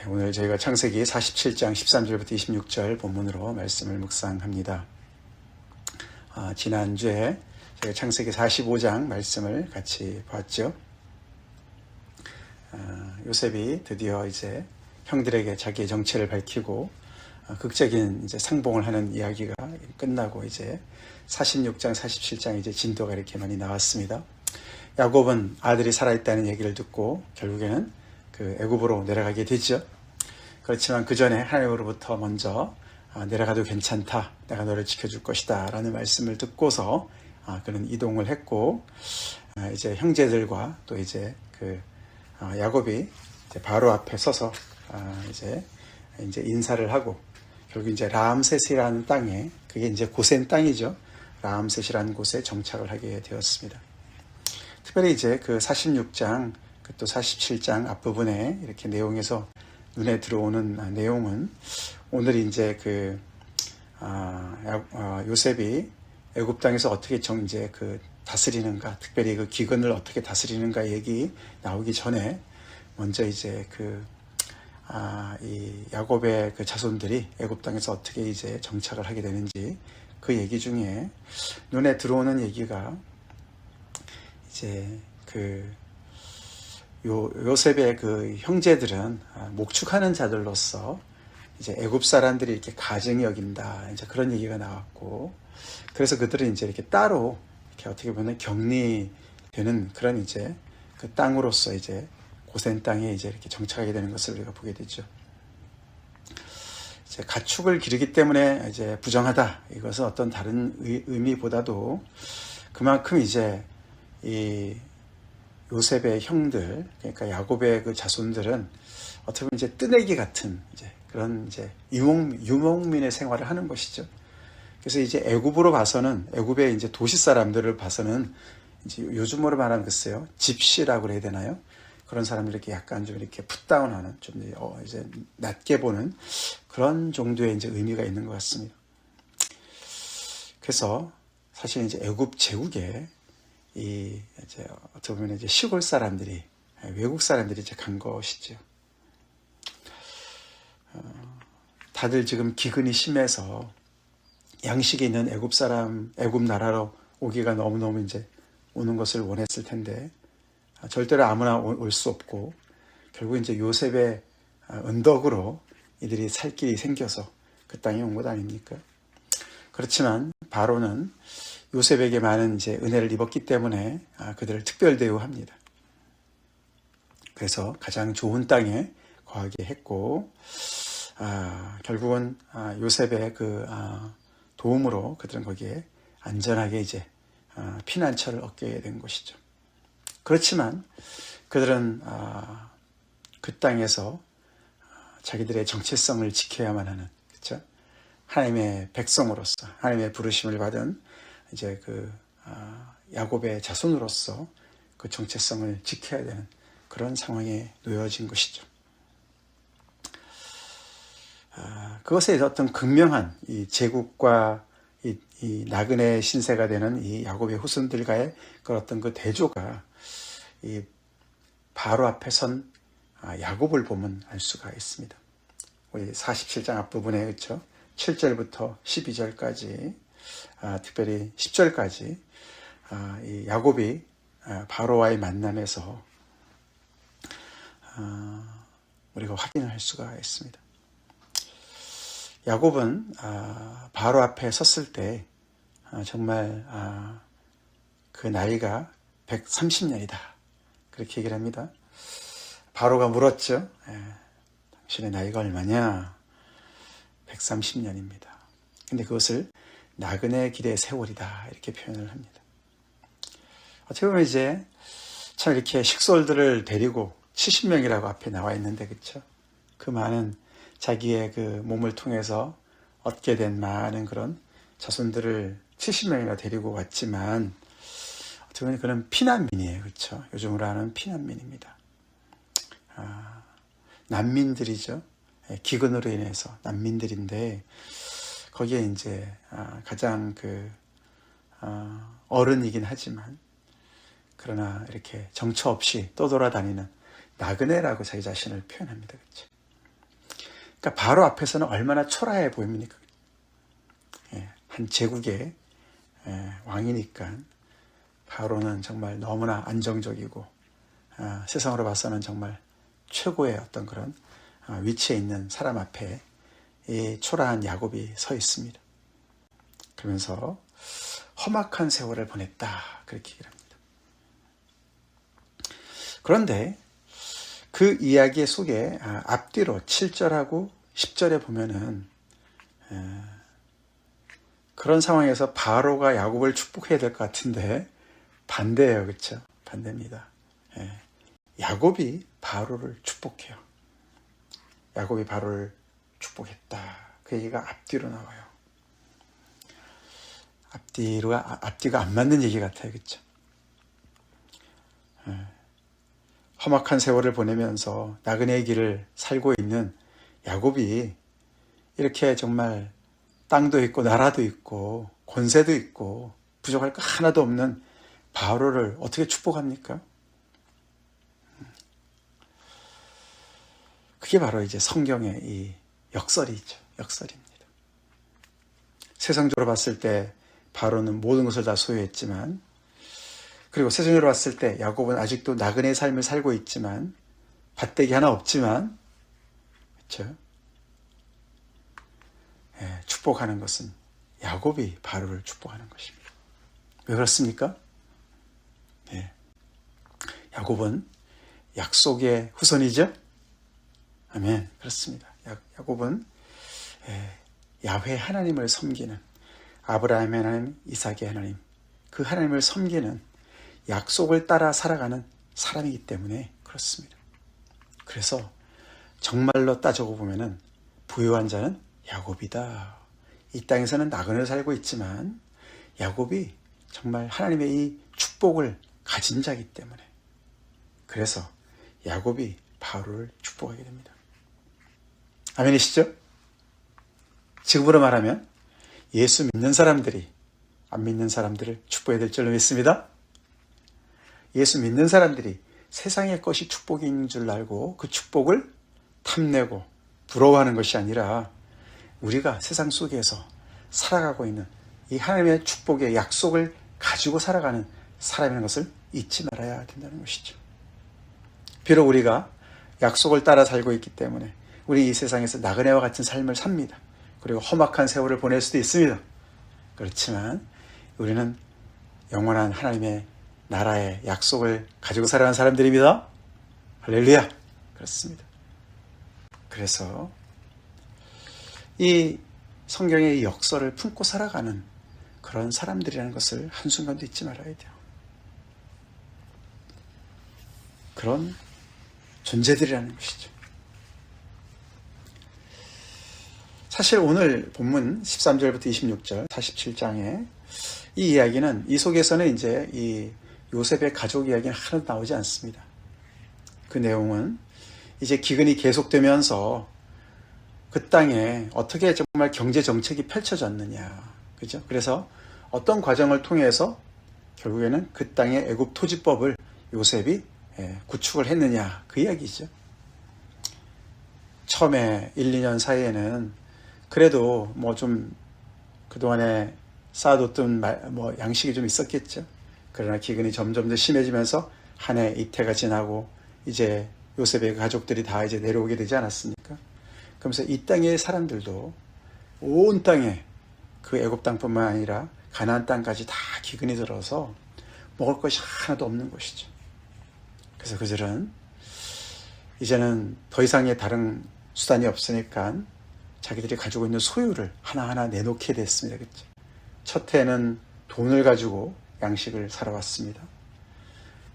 오늘 저희가 창세기 47장 13절부터 26절 본문으로 말씀을 묵상합니다. 지난주에 저희가 창세기 45장 말씀을 같이 봤죠. 요셉이 드디어 이제 형들에게 자기의 정체를 밝히고 극적인 이제 상봉을 하는 이야기가 끝나고 이제 46장, 47장 이제 진도가 이렇게 많이 나왔습니다. 야곱은 아들이 살아있다는 얘기를 듣고 결국에는 그 애굽으로 내려가게 되죠. 그렇지만 그 전에 하나님으로부터 먼저 내려가도 괜찮다, 내가 너를 지켜줄 것이다 라는 말씀을 듣고서 그는 이동을 했고, 이제 형제들과 또 이제 그 야곱이 이제 바로 앞에 서서 이제 인사를 하고, 결국 이제 라암셋이라는 땅에, 그게 이제 고센 땅이죠. 라암셋이라는 곳에 정착을 하게 되었습니다. 특별히 이제 그 46장, 또 47장 앞부분에 이렇게 내용에서 눈에 들어오는 내용은, 오늘 이제 그 요셉이 애굽 땅에서 어떻게 이제 그 다스리는가, 특별히 그 기근을 어떻게 다스리는가 얘기 나오기 전에 먼저 이제 이 야곱의 그 자손들이 애굽 땅에서 어떻게 이제 정착을 하게 되는지, 그 얘기 중에 눈에 들어오는 얘기가 이제 요셉의 그 형제들은 목축하는 자들로서 이제 애굽 사람들이 이렇게 가증히 여긴다, 이제 그런 얘기가 나왔고, 그래서 그들은 이제 이렇게 따로 이렇게 어떻게 보면 격리되는 그런 이제 그 땅으로서 이제 고센 땅에 이제 이렇게 정착하게 되는 것을 우리가 보게 되죠. 이제 가축을 기르기 때문에 이제 부정하다, 이것은 어떤 다른 의미보다도 그만큼 이제 이 요셉의 형들, 그러니까 야곱의 그 자손들은 어떻게 보면 이제 뜨내기 같은 이제 그런 이제 유목민의 생활을 하는 것이죠. 그래서 이제 애굽으로 봐서는, 애굽의 이제 도시 사람들을 봐서는 이제 요즘으로 말하면 글쎄요, 집시라고 해야 되나요? 그런 사람들이 이렇게 약간 좀 이렇게 풋다운하는, 좀 이제 낮게 보는 그런 정도의 이제 의미가 있는 것 같습니다. 그래서 사실 이제 애굽 제국에 이제 어떻게 보면 이제 시골 사람들이, 외국 사람들이 이제 간 것이죠. 다들 지금 기근이 심해서 양식이 있는 애굽 나라로 오기가 너무너무 이제 오는 것을 원했을 텐데, 절대로 아무나 올 수 없고, 결국 이제 요셉의 은덕으로 이들이 살 길이 생겨서 그 땅에 온 것 아닙니까? 그렇지만 바로는 요셉에게 많은 이제 은혜를 입었기 때문에 그들을 특별 대우합니다. 그래서 가장 좋은 땅에 거하게 했고, 결국은 요셉의 그 도움으로 그들은 거기에 안전하게 이제 피난처를 얻게 된 것이죠. 그렇지만 그들은 그 땅에서 자기들의 정체성을 지켜야만 하는, 그렇죠? 하나님의 백성으로서, 하나님의 부르심을 받은 이제 야곱의 자손으로서 그 정체성을 지켜야 되는 그런 상황에 놓여진 것이죠. 그것에 어떤 극명한 이 제국과 이 나그네 신세가 되는 이 야곱의 후손들과의 그 어떤 그 대조가 이 바로 앞에 선 야곱을 보면 알 수가 있습니다. 우리 47장 앞부분에, 그렇죠? 7절부터 12절까지, 특별히 10절까지 이 야곱이 바로와의 만남에서 우리가 확인을 할 수가 있습니다. 야곱은 바로 앞에 섰을 때 정말 그 나이가 130년이다, 그렇게 얘기를 합니다. 바로가 물었죠. 당신의 나이가 얼마냐? 130년입니다. 근데 그것을 나그네 길의 세월이다, 이렇게 표현을 합니다. 어떻게 보면 이제 참 이렇게 식솔들을 데리고 70명이라고 앞에 나와 있는데, 그렇죠? 그 많은 자기의 그 몸을 통해서 얻게 된 많은 그런 자손들을 70명이나 데리고 왔지만, 어떻게 보면 그는 피난민이에요, 그렇죠? 요즘으로 하는 피난민입니다. 난민들이죠. 기근으로 인해서 난민들인데, 거기에 이제 가장 어른이긴 하지만, 그러나 이렇게 정처 없이 떠돌아다니는 나그네라고 자기 자신을 표현합니다. 그렇죠? 그러니까 바로 앞에서는 얼마나 초라해 보입니까? 한 제국의 왕이니까 바로는 정말 너무나 안정적이고 세상으로 봐서는 정말 최고의 어떤 그런 위치에 있는 사람 앞에 이 초라한 야곱이 서 있습니다. 그러면서 험악한 세월을 보냈다, 그렇게 얘기를 합니다. 그런데 그 이야기 속에 앞뒤로 7절하고 10절에 보면은 그런 상황에서 바로가 야곱을 축복해야 될 것 같은데 반대예요. 그렇죠? 반대입니다. 야곱이 바로를 축복해요. 야곱이 바로를 축복했다. 그 얘기가 앞뒤로 나와요. 앞뒤가 안 맞는 얘기 같아요. 그렇죠? 험악한 세월을 보내면서 나그네의 길을 살고 있는 야곱이 이렇게 정말 땅도 있고 나라도 있고 권세도 있고 부족할 거 하나도 없는 바로를 어떻게 축복합니까? 그게 바로 이제 성경의 이 역설이죠. 역설입니다. 세상적으로 봤을 때 바로는 모든 것을 다 소유했지만, 그리고 세상적으로 봤을 때 야곱은 아직도 나그네의 삶을 살고 있지만, 밭대기 하나 없지만, 그렇죠? 축복하는 것은 야곱이 바로를 축복하는 것입니다. 왜 그렇습니까? 야곱은 약속의 후손이죠? 아멘. 그렇습니다. 야곱은 야훼 하나님을 섬기는, 아브라함의 하나님, 이삭의 하나님, 그 하나님을 섬기는, 약속을 따라 살아가는 사람이기 때문에 그렇습니다. 그래서 정말로 따져고 보면은 부유한 자는 야곱이다. 이 땅에서는 나그네로 살고 있지만 야곱이 정말 하나님의 이 축복을 가진 자이기 때문에, 그래서 야곱이 바로를 축복하게 됩니다. 아멘이시죠? 지금으로 말하면 예수 믿는 사람들이 안 믿는 사람들을 축복해야 될 줄로 믿습니다. 예수 믿는 사람들이 세상의 것이 축복인 줄 알고 그 축복을 탐내고 부러워하는 것이 아니라, 우리가 세상 속에서 살아가고 있는 이 하나님의 축복의 약속을 가지고 살아가는 사람이라는 것을 잊지 말아야 된다는 것이죠. 비록 우리가 약속을 따라 살고 있기 때문에 우리 이 세상에서 나그네와 같은 삶을 삽니다. 그리고 험악한 세월을 보낼 수도 있습니다. 그렇지만 우리는 영원한 하나님의 나라의 약속을 가지고 살아가는 사람들입니다. 할렐루야. 그렇습니다. 그래서 이 성경의 이 역설을 품고 살아가는 그런 사람들이라는 것을 한순간도 잊지 말아야 돼요. 그런 존재들이라는 것이죠. 사실 오늘 본문 13절부터 26절 47장에 이 이야기는, 이 속에서는 이제 이 요셉의 가족 이야기는 하나도 나오지 않습니다. 그 내용은 이제 기근이 계속되면서 그 땅에 어떻게 정말 경제 정책이 펼쳐졌느냐, 그죠? 그래서 어떤 과정을 통해서 결국에는 그 땅의 애굽 토지법을 요셉이 구축을 했느냐, 그 이야기죠. 처음에 1, 2년 사이에는 그래도 뭐 좀 그동안에 쌓아뒀던 양식이 좀 있었겠죠. 그러나 기근이 점점 더 심해지면서 한 해 이태가 지나고 이제 요셉의 가족들이 다 이제 내려오게 되지 않았습니까? 그러면서 이 땅의 사람들도 온 땅에, 그 애굽 땅뿐만 아니라 가나안 땅까지 다 기근이 들어서 먹을 것이 하나도 없는 것이죠. 그래서 그들은 이제는 더 이상의 다른 수단이 없으니까 자기들이 가지고 있는 소유를 하나하나 내놓게 됐습니다. 그렇죠? 첫 해는 돈을 가지고 양식을 사러 왔습니다.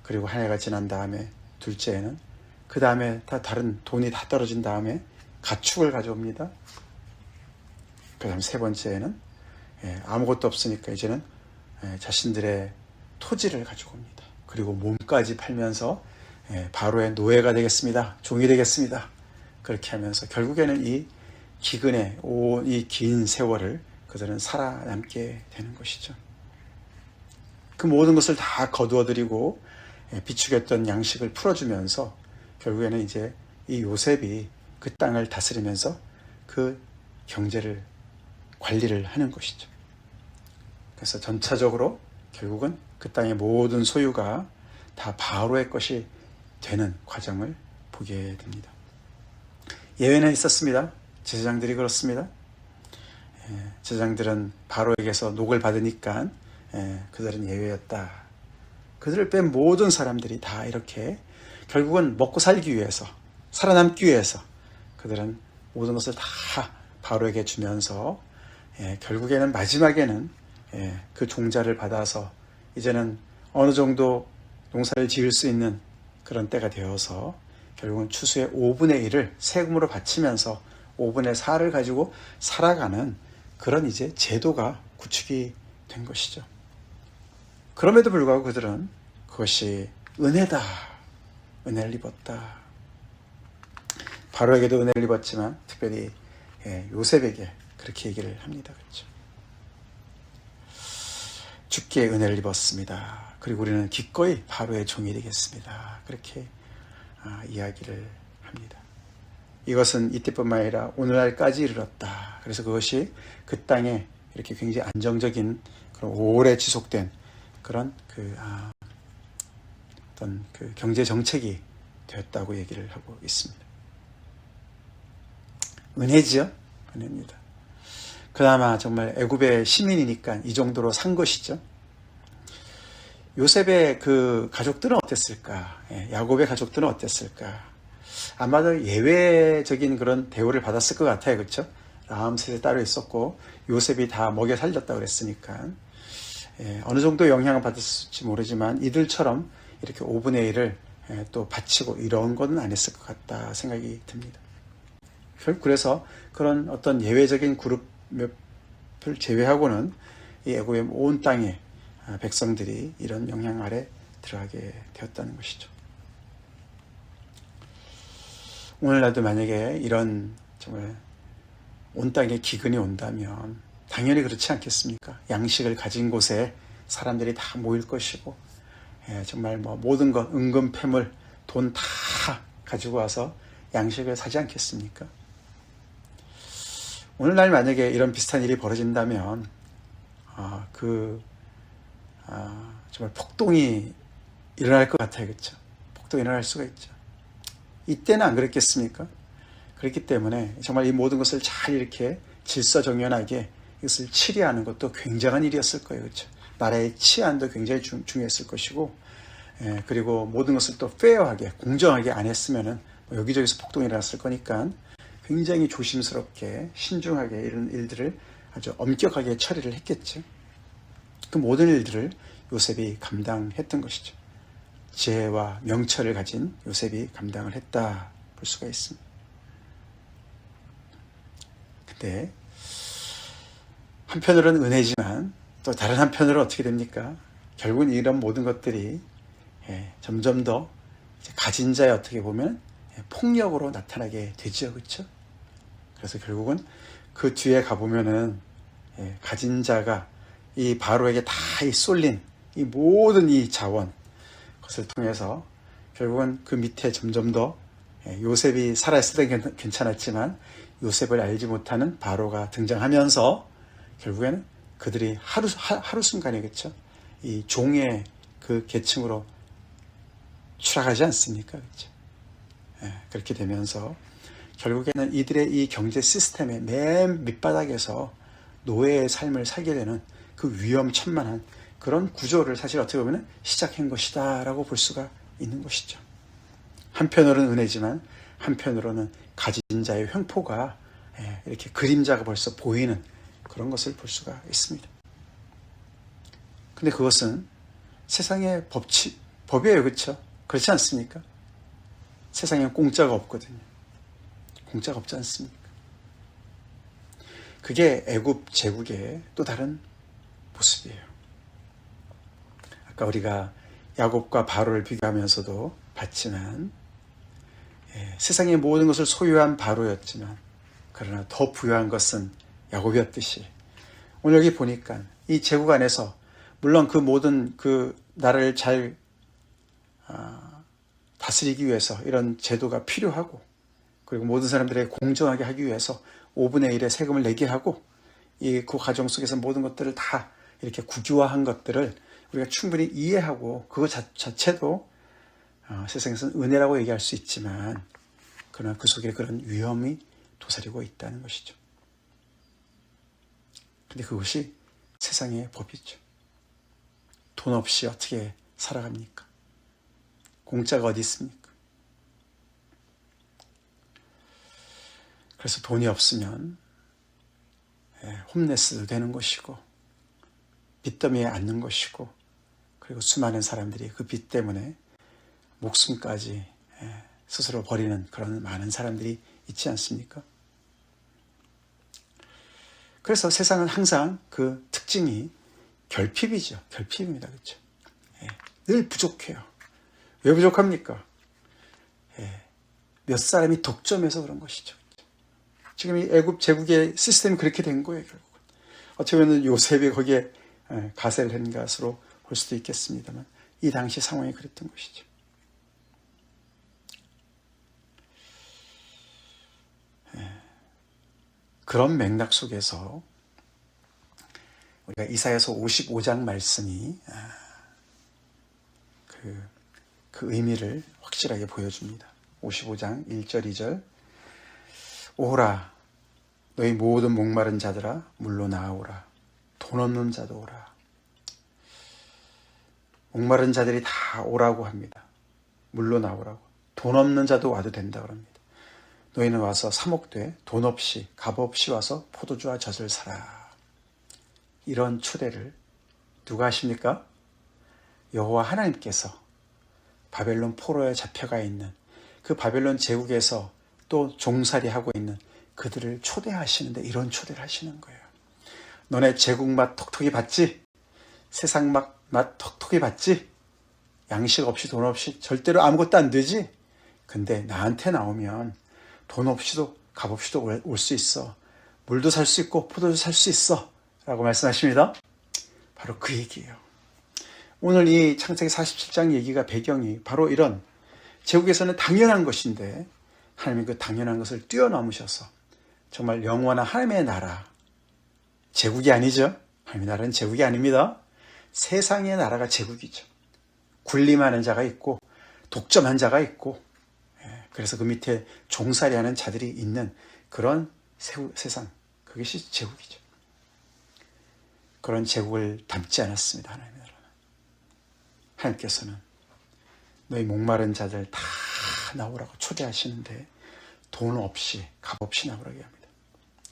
그리고 한 해가 지난 다음에 둘째 해는, 그 다음에 다 다른 돈이 다 떨어진 다음에 가축을 가져옵니다. 그 다음 세 번째에는 아무것도 없으니까 이제는 자신들의 토지를 가지고 옵니다. 그리고 몸까지 팔면서 바로의 노예가 되겠습니다. 종이 되겠습니다. 그렇게 하면서 결국에는 이 기근의 이 긴 세월을 그들은 살아남게 되는 것이죠. 그 모든 것을 다 거두어들이고 비축했던 양식을 풀어주면서 결국에는 이제 이 요셉이 그 땅을 다스리면서 그 경제를 관리를 하는 것이죠. 그래서 전차적으로 결국은 그 땅의 모든 소유가 다 바로의 것이 되는 과정을 보게 됩니다. 예외는 있었습니다. 제사장들이 그렇습니다. 제사장들은 바로에게서 녹을 받으니까 그들은 예외였다. 그들을 뺀 모든 사람들이 다 이렇게 결국은 먹고 살기 위해서, 살아남기 위해서 그들은 모든 것을 다 바로에게 주면서 결국에는 마지막에는 그 종자를 받아서 이제는 어느 정도 농사를 지을 수 있는 그런 때가 되어서 결국은 추수의 5분의 1을 세금으로 바치면서 5분의 4를 가지고 살아가는 그런 이제 제도가 구축이 된 것이죠. 그럼에도 불구하고 그들은 그것이 은혜다, 은혜를 입었다. 바로에게도 은혜를 입었지만 특별히 요셉에게 그렇게 얘기를 합니다. 그렇죠? 주께 은혜를 입었습니다. 그리고 우리는 기꺼이 바로의 종이 되겠습니다. 그렇게 이야기를 합니다. 이것은 이때뿐만 아니라 오늘날까지 이르렀다. 그래서 그것이 그 땅에 이렇게 굉장히 안정적인 그런 오래 지속된 그런 어떤 그 경제 정책이 되었다고 얘기를 하고 있습니다. 은혜지요? 은혜입니다. 그나마 정말 애굽의 시민이니까 이 정도로 산 것이죠. 요셉의 그 가족들은 어땠을까? 야곱의 가족들은 어땠을까? 아마도 예외적인 그런 대우를 받았을 것 같아요. 그렇죠? 라암셋에 따로 있었고 요셉이 다 먹여 살렸다고 그랬으니까 어느 정도 영향을 받았을지 모르지만 이들처럼 이렇게 5분의 1을 또 바치고 이런 건 안 했을 것 같다 생각이 듭니다. 그래서 그런 어떤 예외적인 그룹 몇을 제외하고는 이 애굽의 온 땅의 백성들이 이런 영향 아래 들어가게 되었다는 것이죠. 오늘날도 만약에 이런 정말 온 땅에 기근이 온다면 당연히 그렇지 않겠습니까? 양식을 가진 곳에 사람들이 다 모일 것이고 정말 뭐 모든 것, 은금, 패물, 돈 다 가지고 와서 양식을 사지 않겠습니까? 오늘날 만약에 이런 비슷한 일이 벌어진다면 정말 폭동이 일어날 것 같아요. 그렇죠? 폭동이 일어날 수가 있죠. 이때는 안 그랬겠습니까? 그렇기 때문에 정말 이 모든 것을 잘 이렇게 질서정연하게 이것을 치리하는 것도 굉장한 일이었을 거예요. 그렇죠? 나라의 치안도 굉장히 중요했을 것이고 그리고 모든 것을 또 페어하게 공정하게 안 했으면은 여기저기서 폭동이 일어났을 거니까 굉장히 조심스럽게 신중하게 이런 일들을 아주 엄격하게 처리를 했겠죠. 그 모든 일들을 요셉이 감당했던 것이죠. 지혜와 명철을 가진 요셉이 감당을 했다 볼 수가 있습니다. 근데 한편으로는 은혜지만 또 다른 한편으로는 어떻게 됩니까? 결국은 이런 모든 것들이 점점 더 가진 자의 어떻게 보면 폭력으로 나타나게 되죠. 그렇죠? 그래서 결국은 그 뒤에 가보면은 가진 자가 이 바로에게 다 쏠린 이 모든 이 자원 것을 통해서 결국은 그 밑에 점점 더 요셉이 살아있을 때 괜찮았지만 요셉을 알지 못하는 바로가 등장하면서 결국에는 그들이 하루 순간이겠죠. 이 종의 그 계층으로 추락하지 않습니까? 그렇죠? 그렇게 되면서 결국에는 이들의 이 경제 시스템의 맨 밑바닥에서 노예의 삶을 살게 되는 그 위험천만한 그런 구조를 사실 어떻게 보면 시작한 것이다 라고 볼 수가 있는 것이죠. 한편으로는 은혜지만 한편으로는 가진 자의 횡포가 이렇게 그림자가 벌써 보이는 그런 것을 볼 수가 있습니다. 근데 그것은 세상의 법이에요. 그렇죠? 그렇지 않습니까? 세상에 공짜가 없거든요. 공짜가 없지 않습니까? 그게 애굽 제국의 또 다른 모습이에요. 아까 우리가 야곱과 바로를 비교하면서도 봤지만 세상의 모든 것을 소유한 바로였지만 그러나 더 부유한 것은 야곱이었듯이 오늘 여기 보니까 이 제국 안에서 물론 그 모든 그 나라를 잘 다스리기 위해서 이런 제도가 필요하고 그리고 모든 사람들에게 공정하게 하기 위해서 5분의 1의 세금을 내게 하고 그 과정 속에서 모든 것들을 다 이렇게 국유화한 것들을 우리가 충분히 이해하고 그것 자체도 세상에서는 은혜라고 얘기할 수 있지만 그러나 그 속에 그런 위험이 도사리고 있다는 것이죠. 그런데 그것이 세상의 법이죠. 돈 없이 어떻게 살아갑니까? 공짜가 어디 있습니까? 그래서 돈이 없으면 홈레스도 되는 것이고 빚더미에 앉는 것이고 그리고 수많은 사람들이 그 빚 때문에 목숨까지 스스로 버리는 그런 많은 사람들이 있지 않습니까? 그래서 세상은 항상 그 특징이 결핍이죠. 결핍입니다. 그렇죠? 늘 부족해요. 왜 부족합니까? 몇 사람이 독점해서 그런 것이죠. 지금 이 애굽 제국의 시스템이 그렇게 된 거예요. 결국은. 어떻게 보면 요셉이 거기에 가세를 한 것으로 볼 수도 있겠습니다만 이 당시 상황이 그랬던 것이죠. 그런 맥락 속에서 우리가 이사야서 55장 말씀이 그 의미를 확실하게 보여줍니다. 55장 1절 2절 오라 너희 모든 목마른 자들아 물로 나아오라 돈 없는 자도 오라. 목마른 자들이 다 오라고 합니다. 물로 나오라고. 돈 없는 자도 와도 된다 그럽니다. 너희는 와서 사 먹되 돈 없이 값 없이 와서 포도주와 젖을 사라. 이런 초대를 누가 하십니까? 여호와 하나님께서 바벨론 포로에 잡혀가 있는 그 바벨론 제국에서 또 종살이하고 있는 그들을 초대하시는데 이런 초대를 하시는 거예요. 너네 제국 맛 톡톡이 봤지? 세상 맛 톡톡이 봤지? 양식 없이 돈 없이 절대로 아무것도 안 되지? 근데 나한테 나오면 돈 없이도 값 없이도 올 수 있어. 물도 살 수 있고 포도도 살 수 있어. 라고 말씀하십니다. 바로 그 얘기예요. 오늘 이 창세기 47장 얘기가 배경이 바로 이런 제국에서는 당연한 것인데 하나님이 그 당연한 것을 뛰어넘으셔서 정말 영원한 하나님의 나라, 제국이 아니죠. 하나님의 나라는 제국이 아닙니다. 세상의 나라가 제국이죠. 군림하는 자가 있고 독점한 자가 있고 그래서 그 밑에 종살이하는 자들이 있는 그런 세상, 그것이 제국이죠. 그런 제국을 담지 않았습니다. 하나님의 나라는. 하나님께서는 너희 목마른 자들 다 나오라고 초대하시는데 돈 없이 값 없이 나오라고 합니다.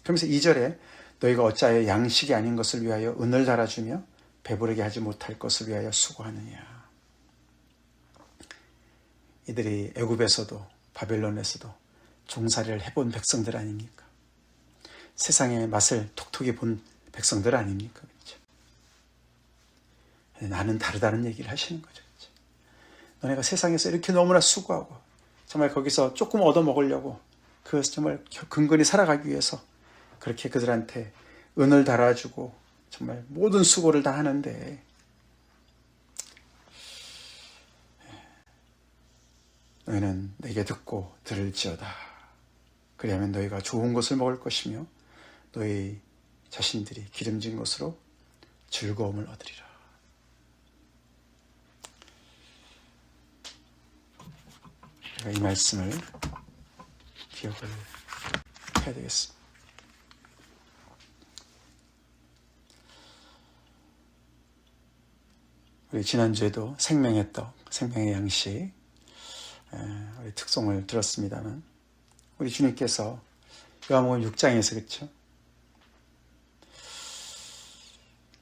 그러면서 2절에 너희가 어찌하여 양식이 아닌 것을 위하여 은을 달아주며 배부르게 하지 못할 것을 위하여 수고하느냐. 이들이 애굽에서도 바벨론에서도 종살이를 해본 백성들 아닙니까? 세상의 맛을 톡톡히 본 백성들 아닙니까? 그렇죠? 나는 다르다는 얘기를 하시는 거죠. 그렇죠? 너네가 세상에서 이렇게 너무나 수고하고 정말 거기서 조금 얻어먹으려고 그 정말 근근히 살아가기 위해서 그렇게 그들한테 은을 달아주고 정말 모든 수고를 다 하는데 너희는 내게 듣고 들을지어다. 그리하면 너희가 좋은 것을 먹을 것이며 너희 자신들이 기름진 것으로 즐거움을 얻으리라. 제가 이 말씀을 기억을 해야 되겠습니다. 우리 지난주에도 생명의 떡, 생명의 양식 우리 특송을 들었습니다만 우리 주님께서 요한복음 6장에서 그렇죠?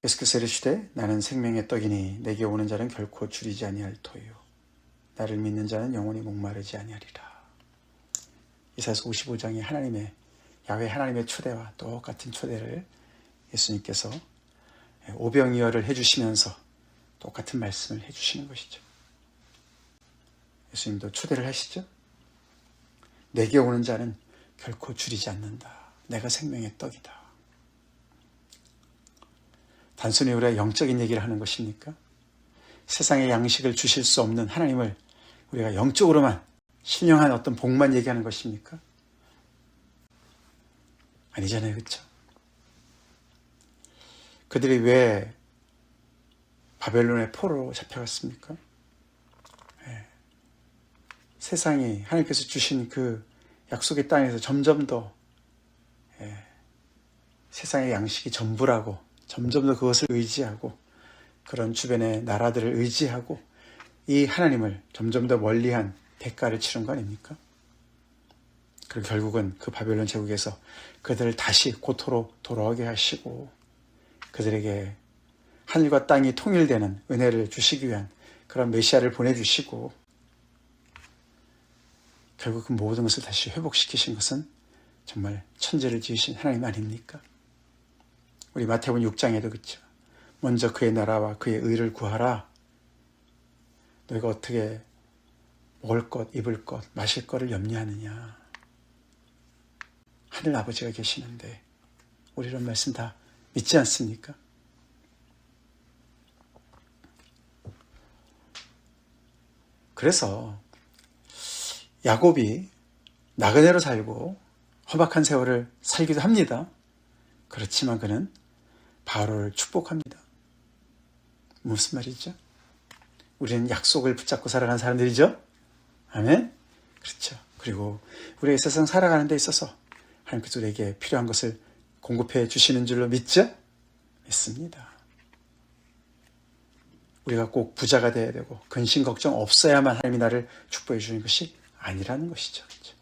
예수께서 이르시되 나는 생명의 떡이니 내게 오는 자는 결코 줄이지 아니할 터요 나를 믿는 자는 영원히 목마르지 아니하리라. 이사야서 55장이 하나님의 야훼 하나님의 초대와 똑같은 초대를 예수님께서 오병이어를 해주시면서 똑같은 말씀을 해주시는 것이죠. 예수님도 초대를 하시죠. 내게 오는 자는 결코 줄이지 않는다. 내가 생명의 떡이다. 단순히 우리가 영적인 얘기를 하는 것입니까? 세상의 양식을 주실 수 없는 하나님을 우리가 영적으로만 신령한 어떤 복만 얘기하는 것입니까? 아니잖아요. 그렇죠? 그들이 왜 바벨론의 포로로 잡혀갔습니까? 세상이 하나님께서 주신 그 약속의 땅에서 점점 더 세상의 양식이 전부라고, 점점 더 그것을 의지하고, 그런 주변의 나라들을 의지하고 이 하나님을 점점 더 멀리한 대가를 치른 거 아닙니까? 그리고 결국은 그 바벨론 제국에서 그들을 다시 고토로 돌아오게 하시고 그들에게 하늘과 땅이 통일되는 은혜를 주시기 위한 그런 메시아를 보내주시고 결국 그 모든 것을 다시 회복시키신 것은 정말 천지를 지으신 하나님 아닙니까? 우리 마태복음 6장에도 그렇죠. 먼저 그의 나라와 그의 의를 구하라. 너희가 어떻게 먹을 것, 입을 것, 마실 것을 염려하느냐. 하늘 아버지가 계시는데 우리 이런 말씀 다 믿지 않습니까? 그래서 야곱이 나그네로 살고 험악한 세월을 살기도 합니다. 그렇지만 그는 바로를 축복합니다. 무슨 말이죠? 우리는 약속을 붙잡고 살아가는 사람들이죠? 아멘? 그렇죠. 그리고 우리가 이 세상 살아가는 데 있어서 하나님께서 우리에게 필요한 것을 공급해 주시는 줄로 믿죠? 믿습니다. 우리가 꼭 부자가 돼야 되고 근심 걱정 없어야만 하나님이 나를 축복해 주는 것이 아니라는 것이죠. 그렇죠?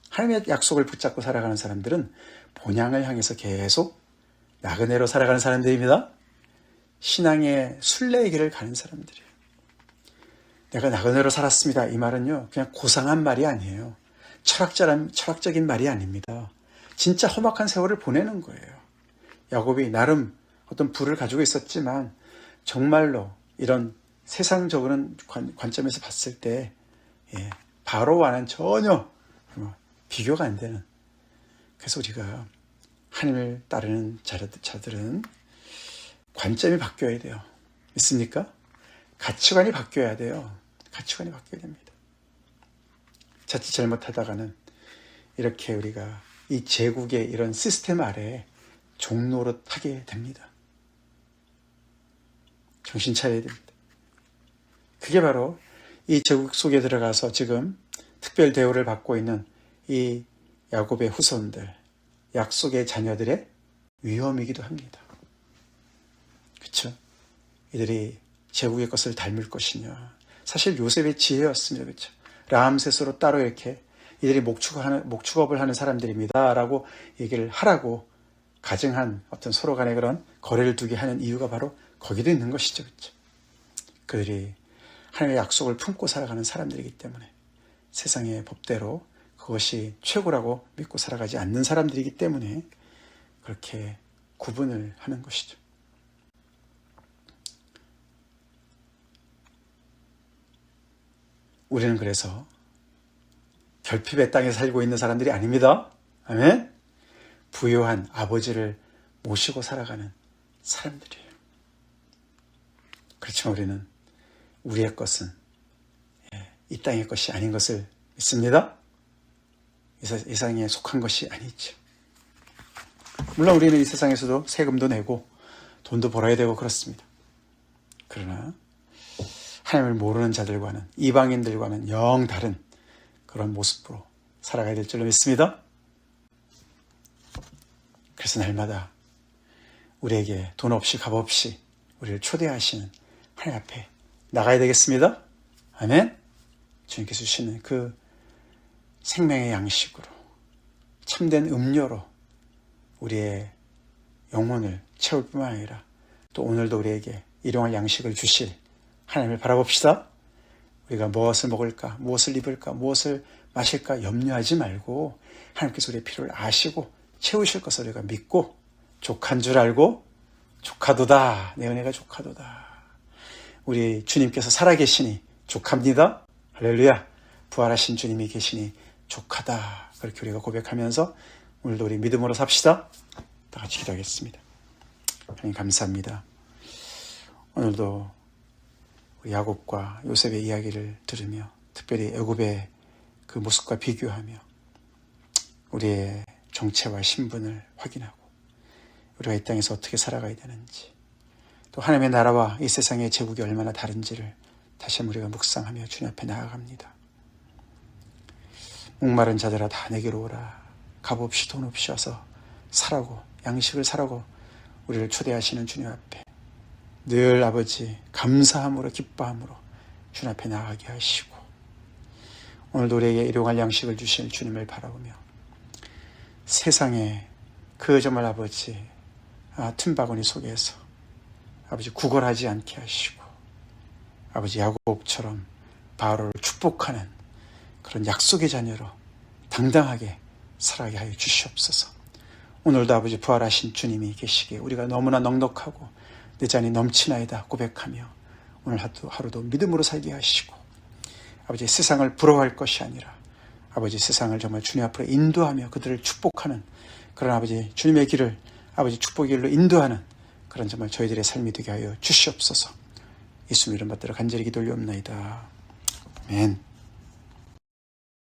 하나님의 약속을 붙잡고 살아가는 사람들은 본향을 향해서 계속 나그네로 살아가는 사람들입니다. 신앙의 순례의 길을 가는 사람들이에요. 내가 나그네로 살았습니다. 이 말은요, 그냥 고상한 말이 아니에요. 철학적인 말이 아닙니다. 진짜 험악한 세월을 보내는 거예요. 야곱이 나름 어떤 부를 가지고 있었지만 정말로 이런 세상적인 관점에서 봤을 때 바로와는 전혀 비교가 안 되는. 그래서 우리가 하나님을 따르는 자들은 관점이 바뀌어야 돼요. 믿습니까? 가치관이 바뀌어야 돼요. 가치관이 바뀌어야 됩니다. 자칫 잘못하다가는 이렇게 우리가 이 제국의 이런 시스템 아래에 종노릇하게 됩니다. 정신 차려야 됩니다. 그게 바로 이 제국 속에 들어가서 지금 특별 대우를 받고 있는 이 야곱의 후손들, 약속의 자녀들의 위험이기도 합니다. 그렇죠? 이들이 제국의 것을 닮을 것이냐. 사실 요셉의 지혜였습니다. 그렇죠? 라암셋으로 따로 이렇게 이들이 목축업을 하는 사람들입니다. 라고 얘기를 하라고 가정한 어떤 서로 간의 그런 거래를 두게 하는 이유가 바로 거기도 있는 것이죠. 그렇죠? 그들이 하나님의 약속을 품고 살아가는 사람들이기 때문에 세상의 법대로 그것이 최고라고 믿고 살아가지 않는 사람들이기 때문에 그렇게 구분을 하는 것이죠. 우리는 그래서 결핍의 땅에 살고 있는 사람들이 아닙니다. 아멘? 부유한 아버지를 모시고 살아가는 사람들이에요. 그렇지만 우리는 우리의 것은 이 땅의 것이 아닌 것을 믿습니다. 이 세상에 속한 것이 아니죠. 물론 우리는 이 세상에서도 세금도 내고 돈도 벌어야 되고 그렇습니다. 그러나 하나님을 모르는 자들과는 이방인들과는 영 다른 그런 모습으로 살아가야 될 줄로 믿습니다. 그래서 날마다 우리에게 돈 없이 값 없이 우리를 초대하시는 하나님 앞에 나가야 되겠습니다. 아멘. 주님께서 주시는 그 생명의 양식으로 참된 음료로 우리의 영혼을 채울 뿐만 아니라 또 오늘도 우리에게 일용할 양식을 주실 하나님을 바라봅시다. 우리가 무엇을 먹을까, 무엇을 입을까, 무엇을 마실까 염려하지 말고 하나님께서 우리의 필요를 아시고 채우실 것을 우리가 믿고 족한 줄 알고 족하도다. 내 은혜가 족하도다. 우리 주님께서 살아계시니 족합니다. 할렐루야. 부활하신 주님이 계시니 족하다. 그렇게 우리가 고백하면서 오늘도 우리 믿음으로 삽시다. 다 같이 기도하겠습니다. 하나님 감사합니다. 오늘도 우리 야곱과 요셉의 이야기를 들으며 특별히 애굽의 그 모습과 비교하며 우리의 정체와 신분을 확인하고 우리가 이 땅에서 어떻게 살아가야 되는지, 또 하나님의 나라와 이 세상의 제국이 얼마나 다른지를 다시 한번 우리가 묵상하며 주님 앞에 나아갑니다. 목마른 자들아 다 내게로 오라. 값없이 돈 없이 와서 사라고, 양식을 사라고 우리를 초대하시는 주님 앞에 늘 아버지 감사함으로 기뻐함으로 주님 앞에 나아가게 하시고, 오늘도 우리에게 일용할 양식을 주실 주님을 바라보며 세상에 그 정말 아버지 틈바구니 속에서 아버지 구걸하지 않게 하시고, 아버지 야곱처럼 바로를 축복하는 그런 약속의 자녀로 당당하게 살아가게 하여 주시옵소서. 오늘도 아버지 부활하신 주님이 계시기에 우리가 너무나 넉넉하고 내 잔이 넘치나이다 고백하며 오늘 하루도 믿음으로 살게 하시고, 아버지 세상을 부러워할 것이 아니라 아버지 세상을 정말 주님 앞으로 인도하며 그들을 축복하는 그런 아버지 주님의 길을 아버지 축복의 길로 인도하는 그런 정말 저희들의 삶이 되게 하여 주시옵소서. 예수님 이름 받들어 간절히 기도 올리옵나이다. 아멘.